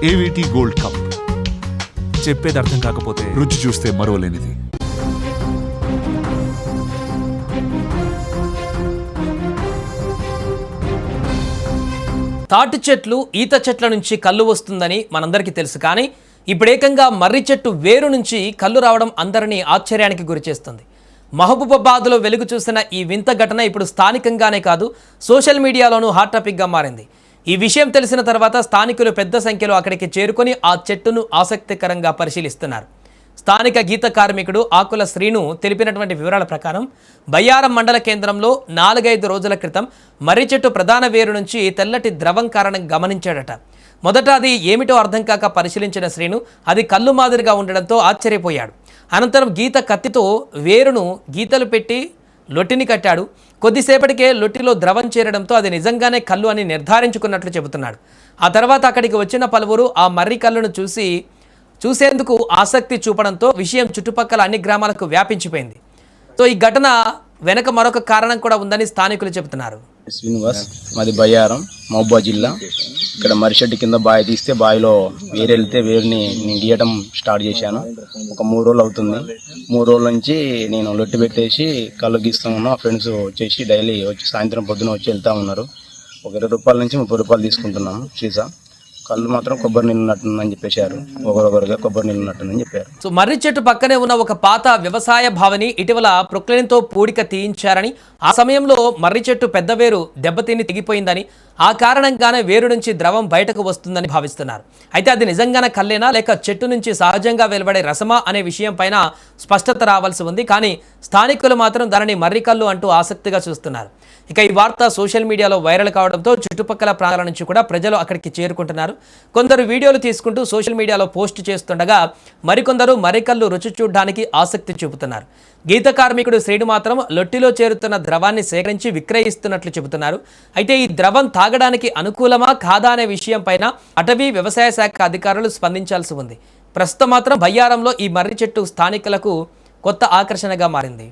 ఏవిటీ gold cup. చెప్పేది అర్థం కాకపోతే రుచి చూస్తే మరోలేనిది. తాటి చెట్లు, ఈత చెట్ల నుంచి కళ్ళు వస్తుందని మనందరికీ తెలుసు. కానీ ఇప్పుడేకంగా మర్రి చెట్టు వేరు నుంచి కళ్ళు రావడం అందరినీ ఆశ్చర్యానికి గురిచేస్తుంది. మహబూబాబాద్లో వెలుగు చూసిన ఈ వింత ఘటన ఇప్పుడు స్థానికంగానే కాదు, సోషల్ మీడియాలోనూ హాట్ టాపిక్గా మారింది. ఈ విషయం తెలిసిన తర్వాత స్థానికులు పెద్ద సంఖ్యలో అక్కడికి చేరుకొని ఆ చెట్టును ఆసక్తికరంగా పరిశీలిస్తున్నారు. స్థానిక గీత కార్మికుడు ఆకుల శ్రీను తెలిపినటువంటి వివరాల ప్రకారం బయ్యారం మండల కేంద్రంలో 4-5 రోజుల క్రితం మర్రి చెట్టు ప్రధాన వేరు నుంచి తెల్లటి ద్రవం కారణం గమనించాడట. మొదట అది ఏమిటో అర్థం కాక పరిశీలించిన శ్రీను అది కళ్ళు మాదిరిగా ఉండడంతో ఆశ్చర్యపోయాడు. అనంతరం గీత కత్తితో వేరును గీతలు పెట్టి లొట్టిని కట్టాడు. కొద్దిసేపటికే లొట్టిలో ద్రవం చేరడంతో అది నిజంగానే కళ్ళు అని నిర్ధారించుకున్నట్లు చెబుతున్నాడు. ఆ తర్వాత అక్కడికి వచ్చిన పలువురు ఆ మర్రి కళ్ళును చూసేందుకు ఆసక్తి చూపడంతో విషయం చుట్టుపక్కల అన్ని గ్రామాలకు వ్యాపించిపోయింది. సో ఈ ఘటన వెనక మరొక కారణం కూడా ఉందని స్థానికులు చెబుతున్నారు. శ్రీనివాస్, మాది బయ్యారం, మహబూబాబాద్ జిల్లా. ఇక్కడ మరిషెట్టు కింద బావి తీస్తే బావిలో వేరు వెళ్తే వేరుని నేను గీయటం స్టార్ట్ చేశాను. ఒక 3 రోజులు అవుతుంది. 3 రోజుల నుంచి నేను లొట్టి పెట్టేసి కళ్ళు గీస్తూ ఉన్నా. ఫ్రెండ్స్ వచ్చేసి డైలీ వచ్చి సాయంత్రం పొద్దున వచ్చి వెళ్తూ ఉన్నారు. ఒక 20 రూపాయల నుంచి 30 రూపాయలు తీసుకుంటున్నాము సీసా. కళ్ళు మాత్రం కొబ్బరి నీళ్ళు ఉన్నట్టుందని చెప్పేశారు. ఒకరొకరుగా కొబ్బరి నీళ్ళు ఉన్నట్టుందని చెప్పారు. సో మర్రి చెట్టు పక్కనే ఉన్న ఒక పాత వ్యవసాయ భవని ఇటీవల ప్రొక్లైన్తో పూడిక తీయించారని, ఆ సమయంలో మర్రి చెట్టు పెద్ద వేరు దెబ్బతిని తెగిపోయిందని, ఆ కారణంగానే వేరు నుంచి ద్రవం బయటకు వస్తుందని భావిస్తున్నారు. అయితే అది నిజంగానే కల్లేనా లేక చెట్టు నుంచి సహజంగా వెలువడే రసమా అనే విషయం పైన స్పష్టత రావాల్సి ఉంది. కానీ స్థానికులు మాత్రం దానిని మర్రి కళ్ళు అంటూ ఆసక్తిగా చూస్తున్నారు. ఇక ఈ వార్త సోషల్ మీడియాలో వైరల్ కావడంతో చుట్టుపక్కల ప్రాంతాల నుంచి కూడా ప్రజలు అక్కడికి చేరుకుంటున్నారు. కొందరు వీడియోలు తీసుకుంటూ సోషల్ మీడియాలో పోస్ట్ చేస్తుండగా మరికొందరు మర్రికళ్ళు రుచి చూడడానికి ఆసక్తి చూపుతున్నారు. గీత కార్మికుడు శ్రీను మాత్రం లొట్టిలో చేరుతున్న ద్రవాన్ని సేకరించి విక్రయిస్తున్నట్లు చెబుతున్నారు. అయితే ఈ ద్రవం తాగడానికి అనుకూలమా కాదా అనే విషయం పైన అటవీ వ్యవసాయ శాఖ అధికారులు స్పందించాల్సి ఉంది. ప్రస్తుతం మాత్రం బయ్యారంలో ఈ మర్రి చెట్టు స్థానికులకు కొత్త ఆకర్షణగా మారింది.